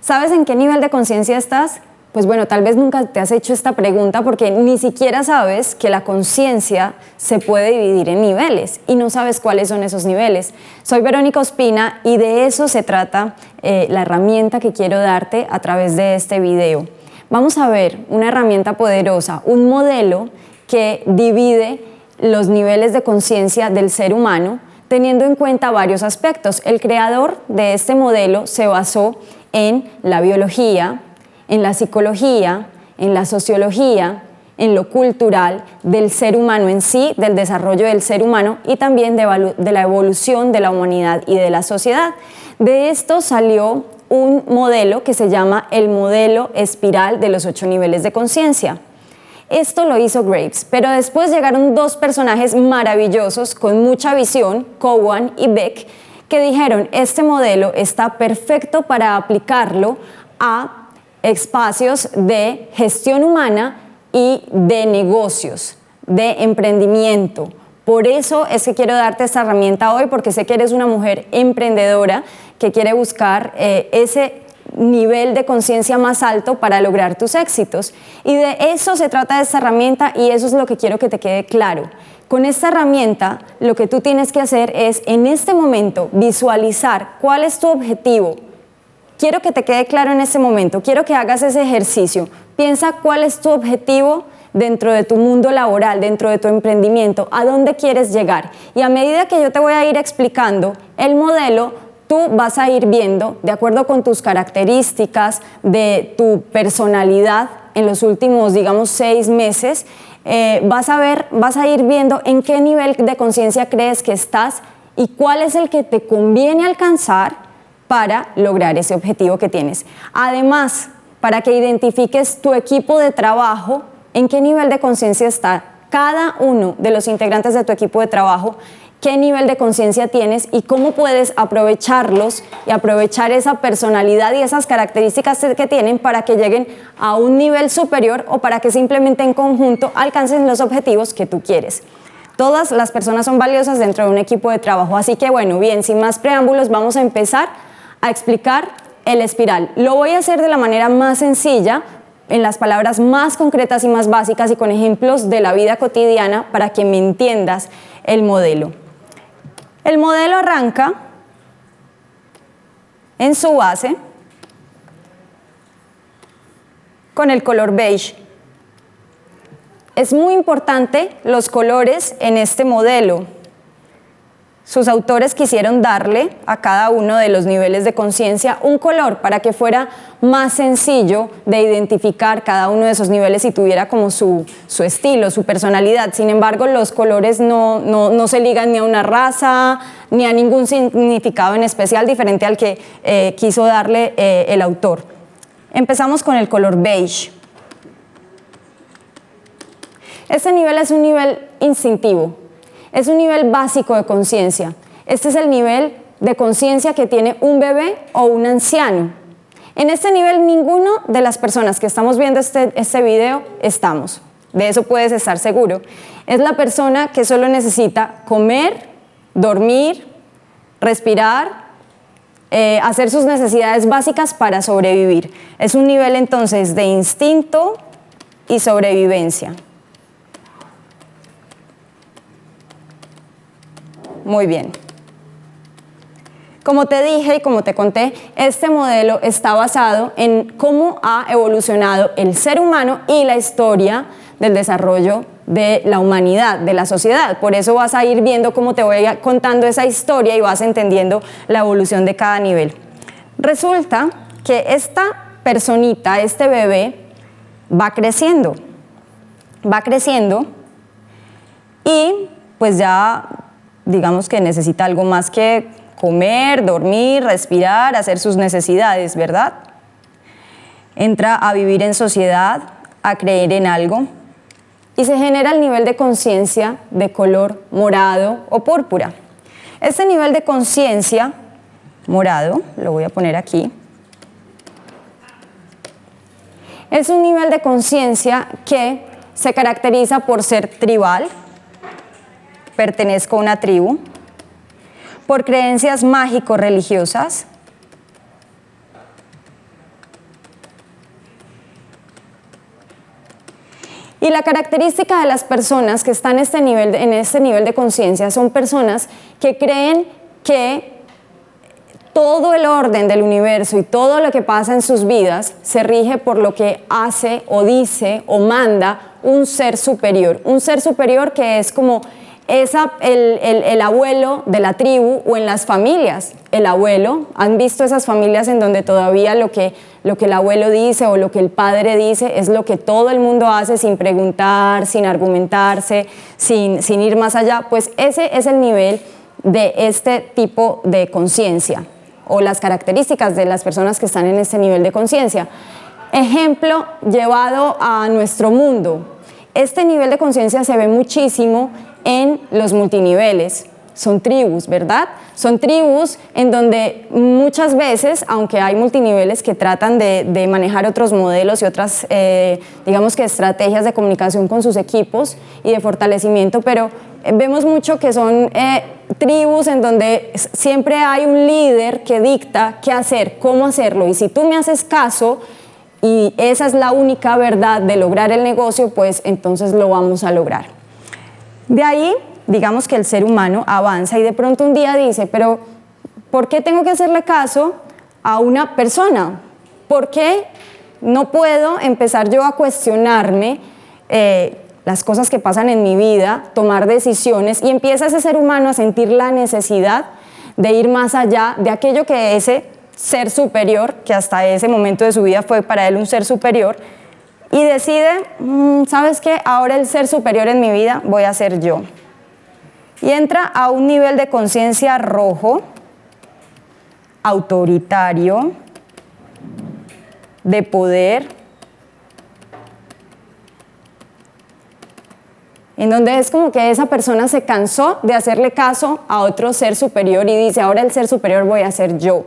¿Sabes en qué nivel de conciencia estás? Pues bueno, tal vez nunca te has hecho esta pregunta porque ni siquiera sabes que la conciencia se puede dividir en niveles y no sabes cuáles son esos niveles. Soy Verónica Ospina y de eso se trata la herramienta que quiero darte a través de este video. Vamos a ver una herramienta poderosa, un modelo que divide los niveles de conciencia del ser humano teniendo en cuenta varios aspectos. El creador de este modelo se basó en la biología, en la psicología, en la sociología, en lo cultural del ser humano en sí, del desarrollo del ser humano y también de la evolución de la humanidad y de la sociedad. De esto salió un modelo que se llama el modelo espiral de los 8 niveles de conciencia. Esto lo hizo Graves, pero después llegaron dos personajes maravillosos con mucha visión, Cowan y Beck, que dijeron, este modelo está perfecto para aplicarlo a espacios de gestión humana y de negocios, de emprendimiento. Por eso es que quiero darte esta herramienta hoy, porque sé que eres una mujer emprendedora que quiere buscar ese nivel de conciencia más alto para lograr tus éxitos. Y de eso se trata esta herramienta y eso es lo que quiero que te quede claro. Con esta herramienta lo que tú tienes que hacer es en este momento visualizar cuál es tu objetivo. Quiero que te quede claro en este momento, quiero que hagas ese ejercicio. Piensa cuál es tu objetivo dentro de tu mundo laboral, dentro de tu emprendimiento, a dónde quieres llegar. Y a medida que yo te voy a ir explicando el modelo, tú vas a ir viendo, de acuerdo con tus características, de tu personalidad en los últimos, digamos, 6 meses, vas a ir viendo en qué nivel de conciencia crees que estás y cuál es el que te conviene alcanzar para lograr ese objetivo que tienes. Además, para que identifiques tu equipo de trabajo, en qué nivel de conciencia está cada uno de los integrantes de tu equipo de trabajo, qué nivel de conciencia tienes y cómo puedes aprovecharlos y aprovechar esa personalidad y esas características que tienen para que lleguen a un nivel superior o para que simplemente en conjunto alcancen los objetivos que tú quieres. Todas las personas son valiosas dentro de un equipo de trabajo, así que bueno, bien, sin más preámbulos, vamos a empezar a explicar el espiral. Lo voy a hacer de la manera más sencilla, en las palabras más concretas y más básicas y con ejemplos de la vida cotidiana para que me entiendas el modelo. El modelo arranca en su base con el color beige. Es muy importante los colores en este modelo. Sus autores quisieron darle a cada uno de los niveles de conciencia un color para que fuera más sencillo de identificar cada uno de esos niveles y tuviera como su estilo, su personalidad. Sin embargo, los colores no se ligan ni a una raza, ni a ningún significado en especial diferente al que quiso darle el autor. Empezamos con el color beige. Este nivel es un nivel instintivo. Es un nivel básico de conciencia. Este es el nivel de conciencia que tiene un bebé o un anciano. En este nivel ninguno de las personas que estamos viendo este video estamos. De eso puedes estar seguro. Es la persona que solo necesita comer, dormir, respirar, hacer sus necesidades básicas para sobrevivir. Es un nivel entonces de instinto y sobrevivencia. Muy bien. Como te dije y como te conté, este modelo está basado en cómo ha evolucionado el ser humano y la historia del desarrollo de la humanidad, de la sociedad. Por eso vas a ir viendo cómo te voy contando esa historia y vas entendiendo la evolución de cada nivel. Resulta que esta personita, este bebé, va creciendo y pues ya digamos que necesita algo más que comer, dormir, respirar, hacer sus necesidades, ¿verdad? Entra a vivir en sociedad, a creer en algo y se genera el nivel de conciencia de color morado o púrpura. Este nivel de conciencia morado, lo voy a poner aquí, es un nivel de conciencia que se caracteriza por ser tribal, pertenezco a una tribu, por creencias mágico-religiosas, Y la característica de las personas que están en este nivel de conciencia son personas que creen que todo el orden del universo y todo lo que pasa en sus vidas se rige por lo que hace o dice o manda un ser superior que es como el abuelo de la tribu, o en las familias, el abuelo. ¿Han visto esas familias en donde todavía lo que el abuelo dice o lo que el padre dice es lo que todo el mundo hace sin preguntar, sin argumentarse, sin ir más allá? Pues ese es el nivel de este tipo de conciencia, o las características de las personas que están en este nivel de conciencia. Ejemplo llevado a nuestro mundo. Este nivel de conciencia se ve muchísimo en los multiniveles. Son tribus, ¿verdad? Son tribus en donde muchas veces, aunque hay multiniveles que tratan de manejar otros modelos y otras, digamos que estrategias de comunicación con sus equipos y de fortalecimiento, pero vemos mucho que son tribus en donde siempre hay un líder que dicta qué hacer, cómo hacerlo, y si tú me haces caso y esa es la única verdad de lograr el negocio, pues entonces lo vamos a lograr. De ahí, digamos que el ser humano avanza y de pronto un día dice, pero ¿por qué tengo que hacerle caso a una persona? ¿Por qué no puedo empezar yo a cuestionarme las cosas que pasan en mi vida, tomar decisiones? Y empieza ese ser humano a sentir la necesidad de ir más allá de aquello que ese ser superior, que hasta ese momento de su vida fue para él un ser superior, y decide, ¿sabes qué? Ahora el ser superior en mi vida voy a ser yo. Y entra a un nivel de conciencia rojo, autoritario, de poder, en donde es como que esa persona se cansó de hacerle caso a otro ser superior y dice, ahora el ser superior voy a ser yo.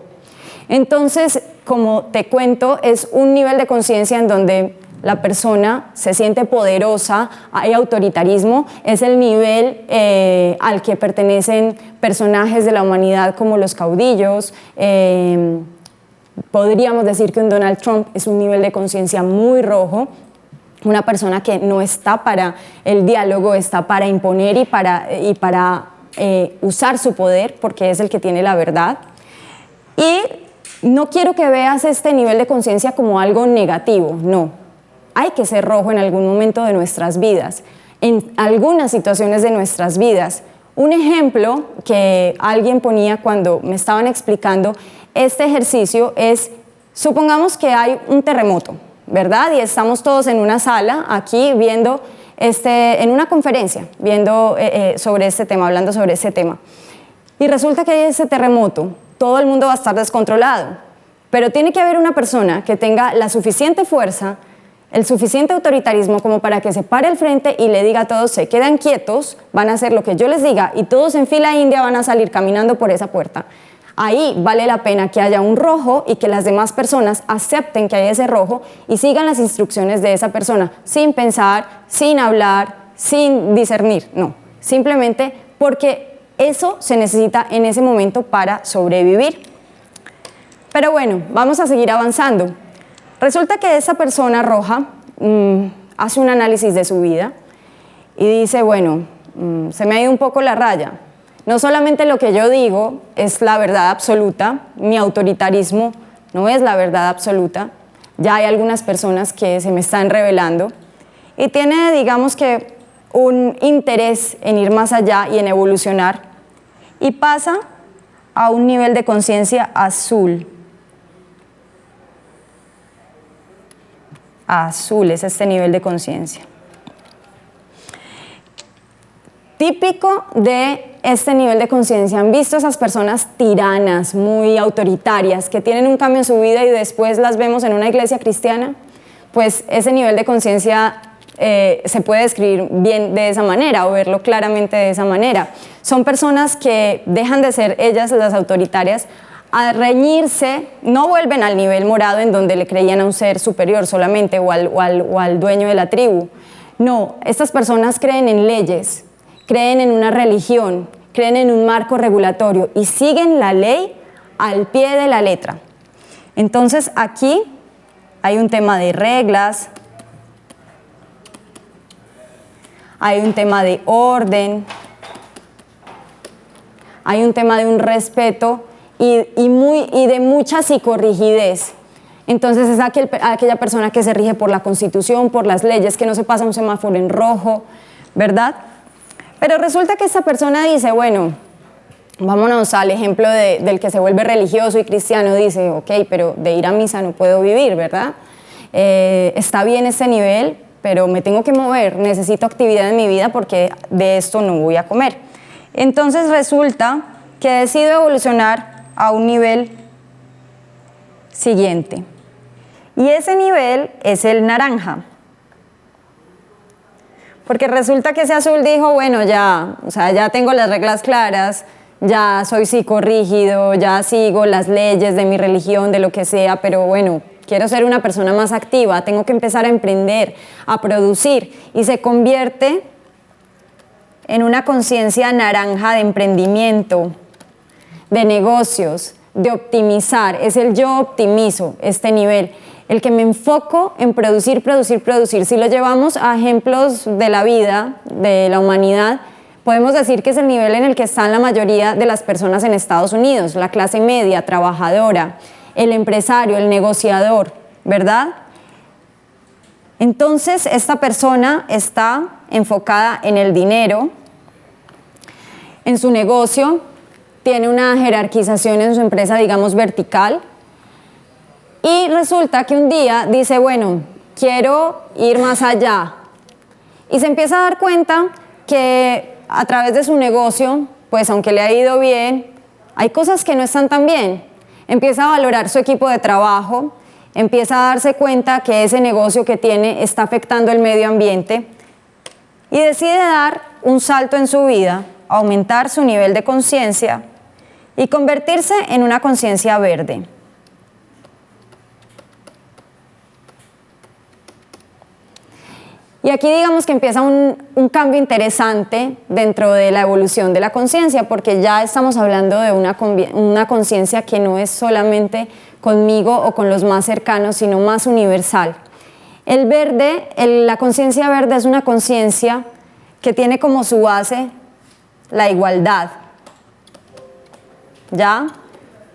Entonces, como te cuento, es un nivel de conciencia en donde la persona se siente poderosa, hay autoritarismo, es el nivel al que pertenecen personajes de la humanidad como los caudillos. Podríamos decir que un Donald Trump es un nivel de conciencia muy rojo, una persona que no está para el diálogo, está para imponer y para usar su poder porque es el que tiene la verdad. Y no quiero que veas este nivel de conciencia como algo negativo, no. Hay que ser rojo en algún momento de nuestras vidas, en algunas situaciones de nuestras vidas. Un ejemplo que alguien ponía cuando me estaban explicando este ejercicio es, supongamos que hay un terremoto, ¿verdad? Y estamos todos en una sala aquí viendo, en una conferencia, viendo sobre este tema, hablando sobre ese tema. Y resulta que hay ese terremoto, todo el mundo va a estar descontrolado, pero tiene que haber una persona que tenga la suficiente fuerza, el suficiente autoritarismo como para que se pare al frente y le diga a todos, se quedan quietos, van a hacer lo que yo les diga y todos en fila india van a salir caminando por esa puerta. Ahí vale la pena que haya un rojo y que las demás personas acepten que hay ese rojo y sigan las instrucciones de esa persona, sin pensar, sin hablar, sin discernir, no, simplemente porque eso se necesita en ese momento para sobrevivir. Pero bueno, vamos a seguir avanzando. Resulta que esa persona roja hace un análisis de su vida y dice, bueno, se me ha ido un poco la raya. No solamente lo que yo digo es la verdad absoluta, mi autoritarismo no es la verdad absoluta, ya hay algunas personas que se me están revelando y tiene, digamos que, un interés en ir más allá y en evolucionar y pasa a un nivel de conciencia azul. Azul es este nivel de conciencia. Típico de este nivel de conciencia, ¿han visto esas personas tiranas, muy autoritarias, que tienen un cambio en su vida y después las vemos en una iglesia cristiana? Pues ese nivel de conciencia se puede describir bien de esa manera o verlo claramente de esa manera. Son personas que dejan de ser ellas las autoritarias, a reñirse, no vuelven al nivel morado en donde le creían a un ser superior solamente o al dueño de la tribu. No, estas personas creen en leyes, creen en una religión, creen en un marco regulatorio y siguen la ley al pie de la letra. Entonces aquí hay un tema de reglas, hay un tema de orden, hay un tema de un respeto y de mucha psicorrigidez. Entonces es aquella persona que se rige por la Constitución, por las leyes, que no se pasa un semáforo en rojo, ¿verdad? Pero resulta que esta persona dice, bueno, vámonos al ejemplo del que se vuelve religioso y cristiano, dice, ok, pero de ir a misa no puedo vivir, ¿verdad? Está bien ese nivel, pero me tengo que mover, necesito actividad en mi vida porque de esto no voy a comer. Entonces resulta que decido evolucionar a un nivel siguiente. Y ese nivel es el naranja. Porque resulta que ese azul dijo, bueno, ya tengo las reglas claras, ya soy psicorrígido, ya sigo las leyes de mi religión, de lo que sea, pero bueno, quiero ser una persona más activa, tengo que empezar a emprender, a producir, y se convierte en una conciencia naranja de emprendimiento, de negocios, de optimizar. Es el yo optimizo este nivel, el que me enfoco en producir. Si lo llevamos a ejemplos de la vida, de la humanidad, podemos decir que es el nivel en el que están la mayoría de las personas en Estados Unidos, la clase media, trabajadora, el empresario, el negociador, ¿verdad? Entonces, esta persona está enfocada en el dinero, en su negocio, tiene una jerarquización en su empresa, digamos, vertical, y resulta que un día dice, bueno, quiero ir más allá, y se empieza a dar cuenta que a través de su negocio, pues aunque le ha ido bien, hay cosas que no están tan bien. Empieza a valorar su equipo de trabajo, empieza a darse cuenta que ese negocio que tiene está afectando el medio ambiente y decide dar un salto en su vida, aumentar su nivel de conciencia y convertirse en una conciencia verde. Y aquí digamos que empieza un cambio interesante dentro de la evolución de la conciencia, porque ya estamos hablando de una conciencia que no es solamente conmigo o con los más cercanos, sino más universal. El verde, la conciencia verde es una conciencia que tiene como su base la igualdad. ¿Ya?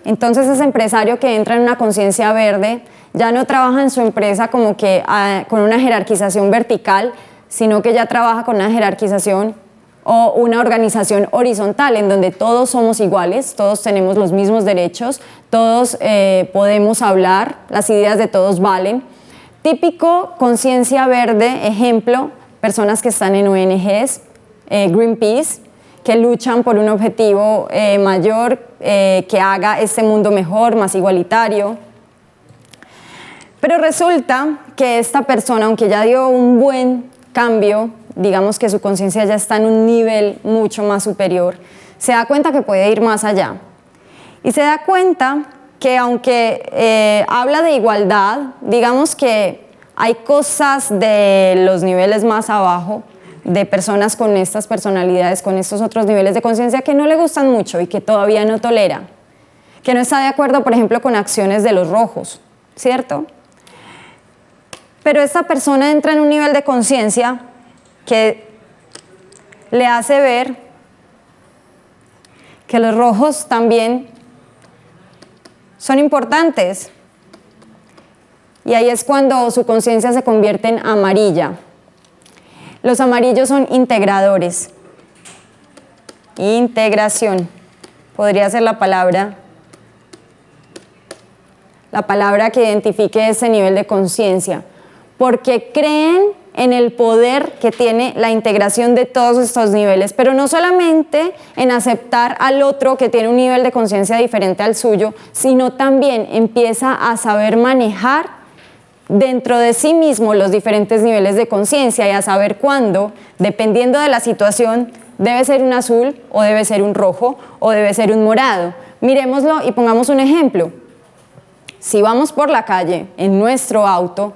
Entonces ese empresario que entra en una conciencia verde ya no trabaja en su empresa como que con una jerarquización vertical, sino que ya trabaja con una jerarquización o una organización horizontal en donde todos somos iguales, todos tenemos los mismos derechos, todos podemos hablar, las ideas de todos valen. Típico conciencia verde, ejemplo, personas que están en ONGs, Greenpeace, que luchan por un objetivo mayor que haga este mundo mejor, más igualitario. Pero resulta que esta persona, aunque ya dio un buen cambio, digamos que su conciencia ya está en un nivel mucho más superior, se da cuenta que puede ir más allá. Y se da cuenta que aunque habla de igualdad, digamos que hay cosas de los niveles más abajo, de personas con estas personalidades, con estos otros niveles de conciencia que no le gustan mucho y que todavía no tolera, que no está de acuerdo, por ejemplo, con acciones de los rojos, ¿cierto? Pero esta persona entra en un nivel de conciencia que le hace ver que los rojos también son importantes. Y ahí es cuando su conciencia se convierte en amarilla. Los amarillos son integradores. Integración. Podría ser la palabra que identifique ese nivel de conciencia. Porque creen en el poder que tiene la integración de todos estos niveles, pero no solamente en aceptar al otro que tiene un nivel de conciencia diferente al suyo, sino también empieza a saber manejar dentro de sí mismo los diferentes niveles de conciencia y a saber cuándo, dependiendo de la situación, debe ser un azul o debe ser un rojo o debe ser un morado. Miremoslo y pongamos un ejemplo. Si vamos por la calle en nuestro auto,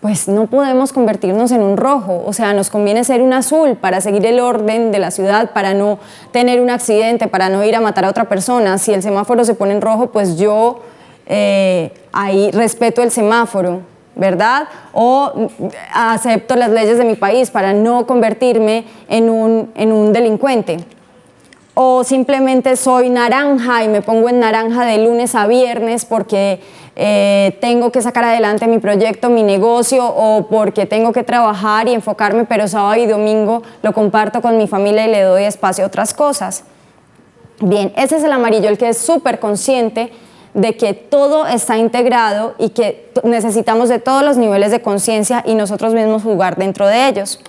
pues no podemos convertirnos en un rojo, o sea, nos conviene ser un azul para seguir el orden de la ciudad, para no tener un accidente, para no ir a matar a otra persona. Si el semáforo se pone en rojo, pues yo ahí respeto el semáforo, ¿verdad? O acepto las leyes de mi país para no convertirme en un delincuente. O simplemente soy naranja y me pongo en naranja de lunes a viernes porque tengo que sacar adelante mi proyecto, mi negocio, o porque tengo que trabajar y enfocarme, pero sábado y domingo lo comparto con mi familia y le doy espacio a otras cosas. Bien, ese es el amarillo, el que es súper consciente de que todo está integrado y que necesitamos de todos los niveles de conciencia y nosotros mismos jugar dentro de ellos.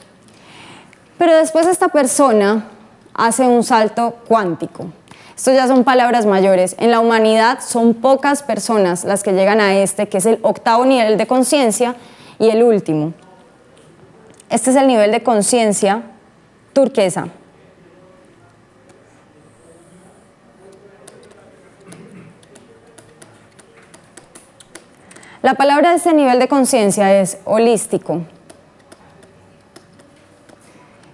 Pero después esta persona hace un salto cuántico. Esto ya son palabras mayores. En la humanidad son pocas personas las que llegan a este, que es el octavo nivel de conciencia y el último. Este es el nivel de conciencia turquesa. La palabra de este nivel de conciencia es holístico.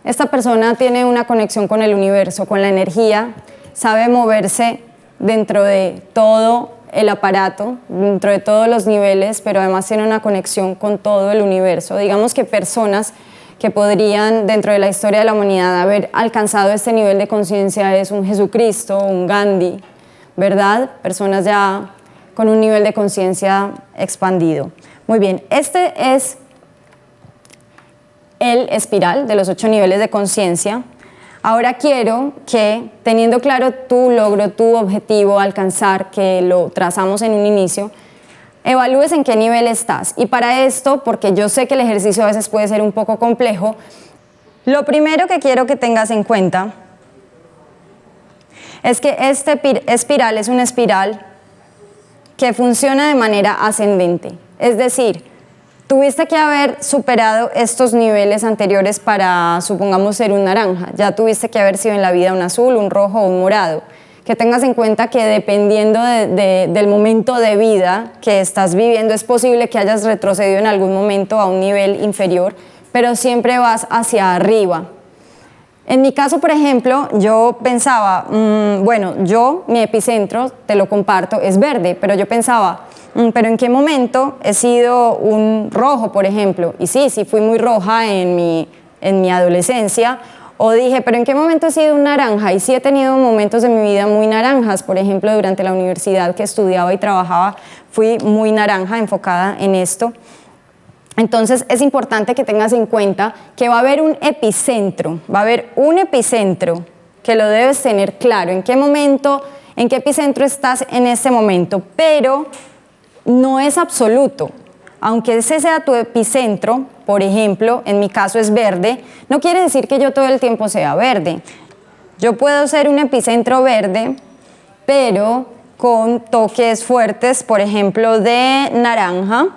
Esta persona tiene una conexión con el universo, con la energía, sabe moverse dentro de todo el aparato, dentro de todos los niveles, pero además tiene una conexión con todo el universo. Digamos que personas que podrían, dentro de la historia de la humanidad, haber alcanzado este nivel de conciencia es un Jesucristo, un Gandhi, ¿verdad? Personas ya con un nivel de conciencia expandido. Muy bien, este es el espiral de los 8 niveles de conciencia. Ahora quiero que, teniendo claro tu logro, tu objetivo, alcanzar, que lo trazamos en un inicio, evalúes en qué nivel estás. Y para esto, porque yo sé que el ejercicio a veces puede ser un poco complejo, lo primero que quiero que tengas en cuenta es que este espiral es una espiral que funciona de manera ascendente. Es decir, tuviste que haber superado estos niveles anteriores para, supongamos, ser un naranja. Ya tuviste que haber sido en la vida un azul, un rojo o un morado. Que tengas en cuenta que dependiendo del momento de vida que estás viviendo, es posible que hayas retrocedido en algún momento a un nivel inferior, pero siempre vas hacia arriba. En mi caso, por ejemplo, yo pensaba, mi epicentro, te lo comparto, es verde, pero yo pensaba, pero ¿en qué momento he sido un rojo, por ejemplo? Y sí fui muy roja en mi adolescencia. O dije, pero ¿en qué momento he sido un naranja? Y sí he tenido momentos de mi vida muy naranjas. Por ejemplo, durante la universidad que estudiaba y trabajaba, fui muy naranja, enfocada en esto. Entonces es importante que tengas en cuenta que va a haber un epicentro, que lo debes tener claro. ¿En qué momento, en qué epicentro estás en este momento? Pero no es absoluto. Aunque ese sea tu epicentro, por ejemplo, en mi caso es verde, no quiere decir que yo todo el tiempo sea verde. Yo puedo ser un epicentro verde, pero con toques fuertes, por ejemplo, de naranja.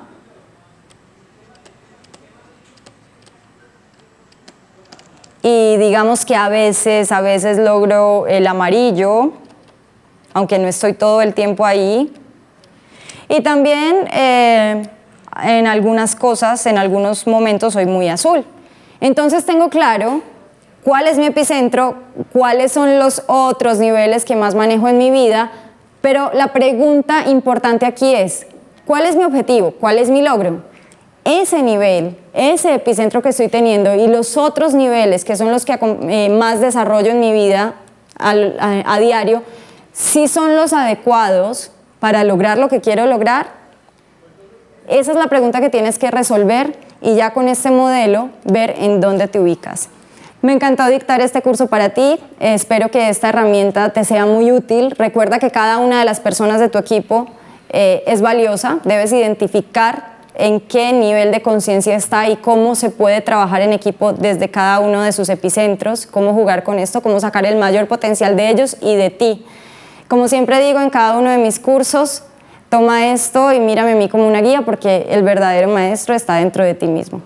Y digamos que a veces logro el amarillo, aunque no estoy todo el tiempo ahí. Y también en algunas cosas, en algunos momentos soy muy azul. Entonces tengo claro cuál es mi epicentro, cuáles son los otros niveles que más manejo en mi vida, pero la pregunta importante aquí es, ¿cuál es mi objetivo? ¿Cuál es mi logro? Ese nivel, ese epicentro que estoy teniendo y los otros niveles que son los que más desarrollo en mi vida a diario, ¿sí son los adecuados para lograr lo que quiero lograr? Esa es la pregunta que tienes que resolver y ya con este modelo ver en dónde te ubicas. Me encantó dictar este curso para ti, espero que esta herramienta te sea muy útil. Recuerda que cada una de las personas de tu equipo es valiosa, debes identificar en qué nivel de conciencia está y cómo se puede trabajar en equipo desde cada uno de sus epicentros, cómo jugar con esto, cómo sacar el mayor potencial de ellos y de ti. Como siempre digo en cada uno de mis cursos, toma esto y mírame a mí como una guía porque el verdadero maestro está dentro de ti mismo.